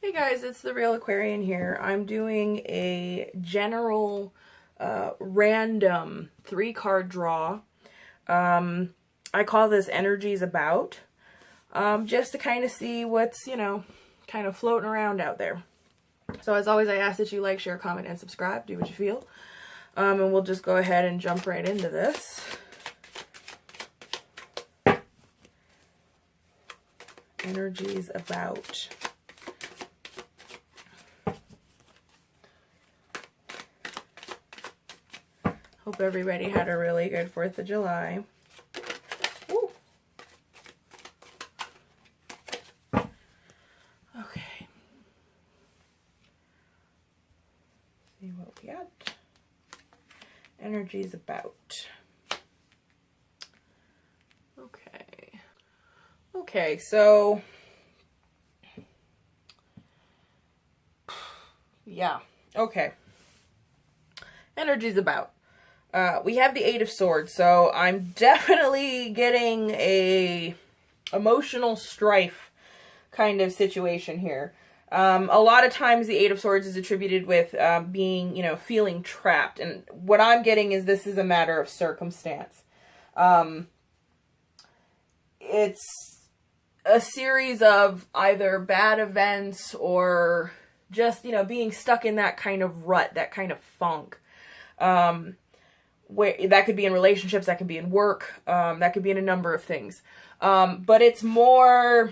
Hey guys, it's the Real Aquarian here. I'm doing a general random 3-card draw. I call this Energies About, just to kind of see what's, kind of floating around out there. So as always, I ask that you like, share, comment, and subscribe. Do what you feel. And we'll just go ahead and jump right into this. Energies About. Hope everybody had a really good 4th of July. Ooh. Okay. See what we got. Energies About. Okay. Okay, so yeah. Okay. Energies About. We have the 8 of Swords, so I'm definitely getting a emotional strife kind of situation here. A lot of times the 8 of Swords is attributed with being, feeling trapped. And what I'm getting is this is a matter of circumstance. It's a series of either bad events or just, being stuck in that kind of rut, that kind of funk. Where that could be in relationships, that could be in work, that could be in a number of things. But it's more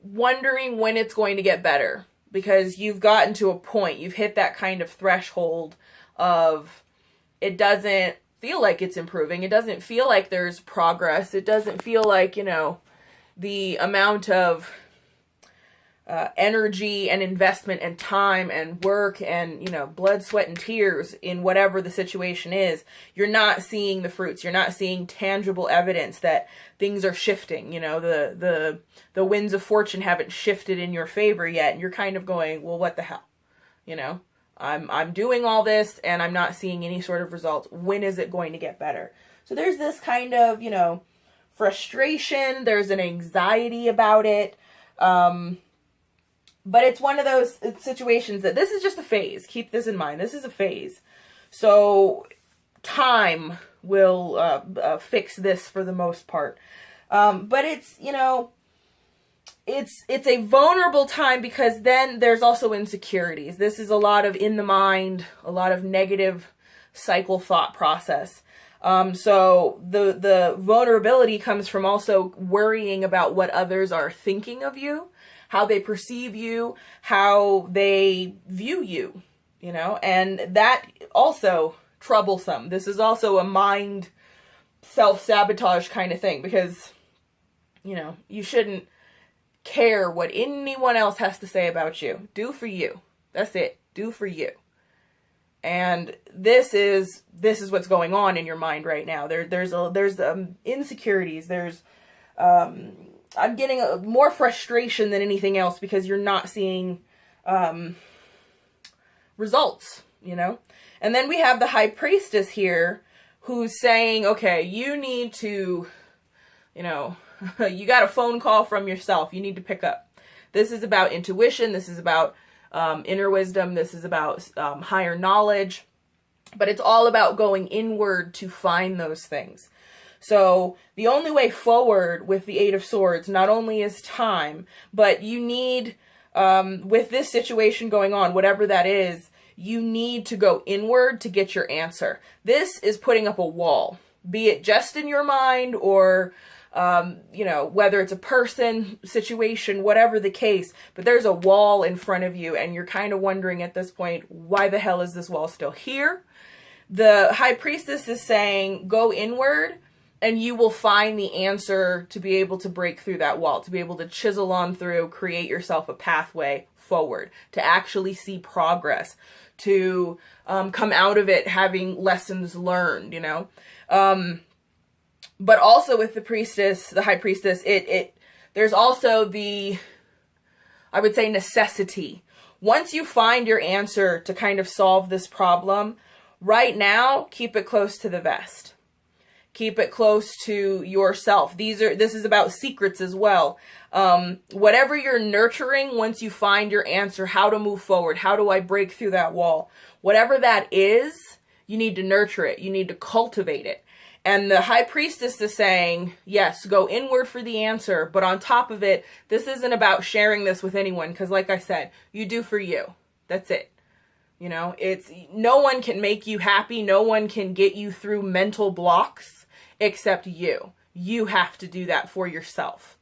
wondering when it's going to get better, because you've gotten to a point, you've hit that kind of threshold of it doesn't feel like it's improving. It doesn't feel like there's progress. It doesn't feel like, the amount of energy and investment and time and work and, blood, sweat, and tears in whatever the situation is, you're not seeing the fruits. You're not seeing tangible evidence that things are shifting. The winds of fortune haven't shifted in your favor yet. And you're kind of going, well, what the hell? I'm doing all this and I'm not seeing any sort of results. When is it going to get better? So there's this kind of, frustration. There's an anxiety about it. But it's one of those situations that this is just a phase. Keep this in mind. This is a phase. So time will fix this for the most part. But it's, it's a vulnerable time because then there's also insecurities. This is a lot of in the mind, a lot of negative cycle thought process. So the vulnerability comes from also worrying about what others are thinking of you, how they perceive you, how they view you, and that also troublesome. This is also a mind self-sabotage kind of thing because, you shouldn't care what anyone else has to say about you. Do for you. That's it. Do for you. And this is what's going on in your mind right now. There's insecurities. There's, I'm getting more frustration than anything else because you're not seeing results, And then we have the High Priestess here who's saying, okay, you need to, you got a phone call from yourself. You need to pick up. This is about intuition. This is about inner wisdom. This is about higher knowledge. But it's all about going inward to find those things. So the only way forward with the 8 of Swords not only is time, but you need, with this situation going on, whatever that is, you need to go inward to get your answer. This is putting up a wall, be it just in your mind or, whether it's a person, situation, whatever the case, but there's a wall in front of you and you're kind of wondering at this point, why the hell is this wall still here? The High Priestess is saying, go inward, and you will find the answer to be able to break through that wall, to be able to chisel on through, create yourself a pathway forward, to actually see progress, to come out of it having lessons learned, But also with the Priestess, the High Priestess, there's also the, I would say, necessity. Once you find your answer to kind of solve this problem, right now, keep it close to the vest. Keep it close to yourself. This is about secrets as well. Whatever you're nurturing, once you find your answer, how to move forward, how do I break through that wall? Whatever that is, you need to nurture it. You need to cultivate it. And the High Priestess is saying, yes, go inward for the answer. But on top of it, this isn't about sharing this with anyone. Because like I said, you do for you. That's it. You know, no one can make you happy. No one can get you through mental blocks except you. You have to do that for yourself.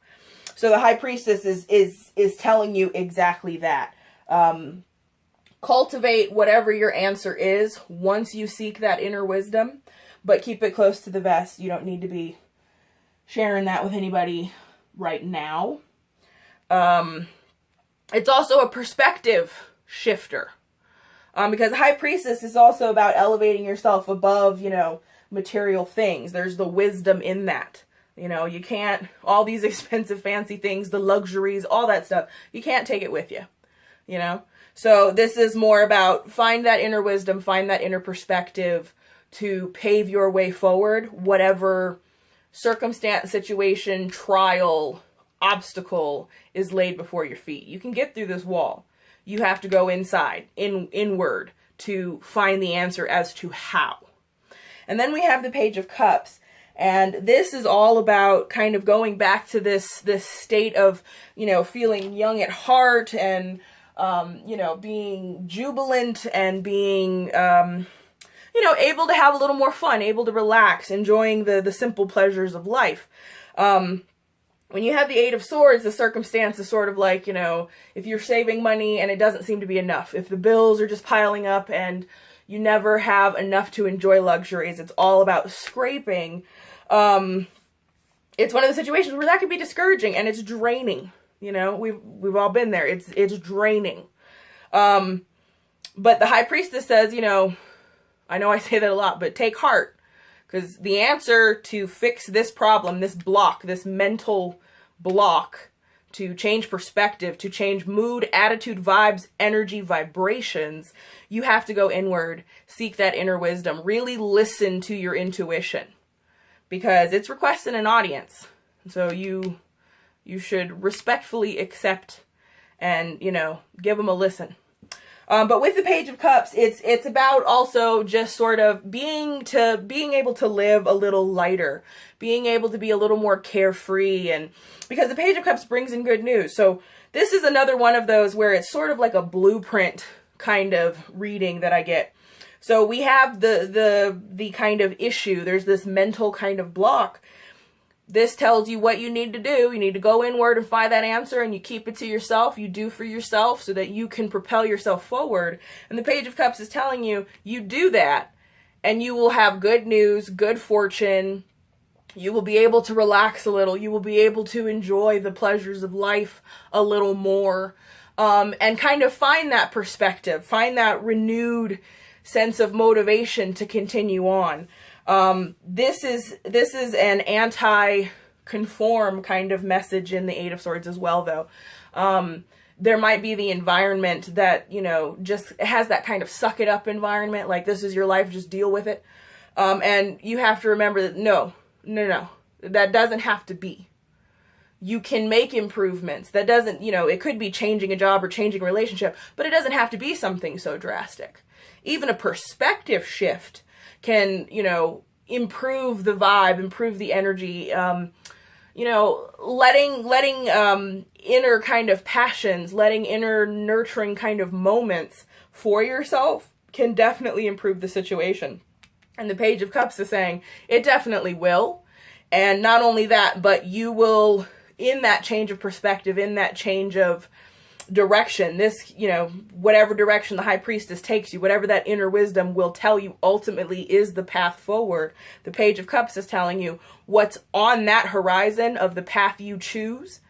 So the High Priestess is telling you exactly that. Cultivate whatever your answer is once you seek that inner wisdom, but keep it close to the vest. You don't need to be sharing that with anybody right now. It's also a perspective shifter. Because the High Priestess is also about elevating yourself above, material things. There's the wisdom in that. You can't, all these expensive, fancy things, the luxuries, all that stuff, you can't take it with you, So this is more about find that inner wisdom, find that inner perspective to pave your way forward, whatever circumstance, situation, trial, obstacle is laid before your feet. You can get through this wall. You have to go inward to find the answer as to how. And then we have the Page of Cups. And this is all about kind of going back to this state of, feeling young at heart and, being jubilant and being, able to have a little more fun, able to relax, enjoying the simple pleasures of life. When you have the Eight of Swords, the circumstance is sort of like, if you're saving money and it doesn't seem to be enough, if the bills are just piling up and you never have enough to enjoy luxuries, it's all about scraping. It's one of the situations where that can be discouraging and it's draining. We've all been there. It's draining. But the High Priestess says, I know I say that a lot, but take heart. Because the answer to fix this problem, this block, this mental block, to change perspective, to change mood, attitude, vibes, energy, vibrations, you have to go inward, seek that inner wisdom, really listen to your intuition. Because it's requesting an audience. So you should respectfully accept and, give them a listen. But with the Page of Cups, it's about also just sort of being able to live a little lighter, being able to be a little more carefree, and because the Page of Cups brings in good news. So this is another one of those where it's sort of like a blueprint kind of reading that I get. So we have the kind of issue. There's this mental kind of block. This tells you what you need to do. You need to go inward and find that answer, and you keep it to yourself. You do for yourself so that you can propel yourself forward. And the Page of Cups is telling you, you do that, and you will have good news, good fortune. You will be able to relax a little. You will be able to enjoy the pleasures of life a little more, and kind of find that perspective, find that renewed sense of motivation to continue on. This is an anti-conform kind of message in the Eight of Swords as well, though. There might be the environment that, just has that kind of suck it up environment, like this is your life, just deal with it. And you have to remember that no, that doesn't have to be. You can make improvements. That doesn't, it could be changing a job or changing a relationship, but it doesn't have to be something so drastic. Even a perspective shift can, improve the vibe, improve the energy, letting inner kind of passions, letting inner nurturing kind of moments for yourself can definitely improve the situation. And the Page of Cups is saying it definitely will. And not only that, but you will, in that change of perspective, in that change of direction, this, whatever direction the High Priestess takes you, whatever that inner wisdom will tell you ultimately is the path forward. The Page of Cups is telling you what's on that horizon of the path you choose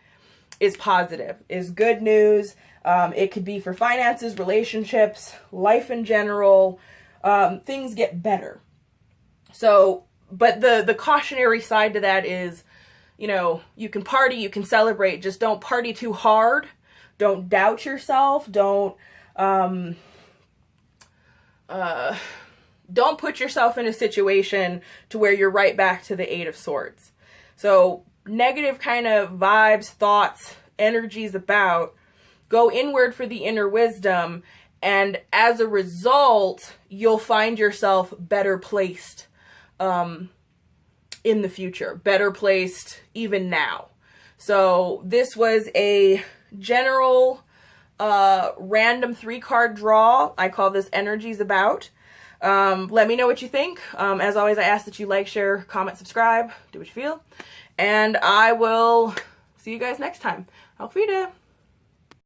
is positive, is good news. It could be for finances, relationships, life in general. Things get better. So, but the cautionary side to that is, you can party, you can celebrate, just don't party too hard. Don't doubt yourself. Don't, don't put yourself in a situation to where you're right back to the Eight of Swords. So negative kind of vibes, thoughts, energies about, go inward for the inner wisdom, and as a result, you'll find yourself better placed in the future, better placed even now. So this was a general random 3-card draw. I call this Energies About. Let me know what you think. As always, I ask that you like, share, comment, subscribe, do what you feel. And I will see you guys next time. Auf Wiedersehen.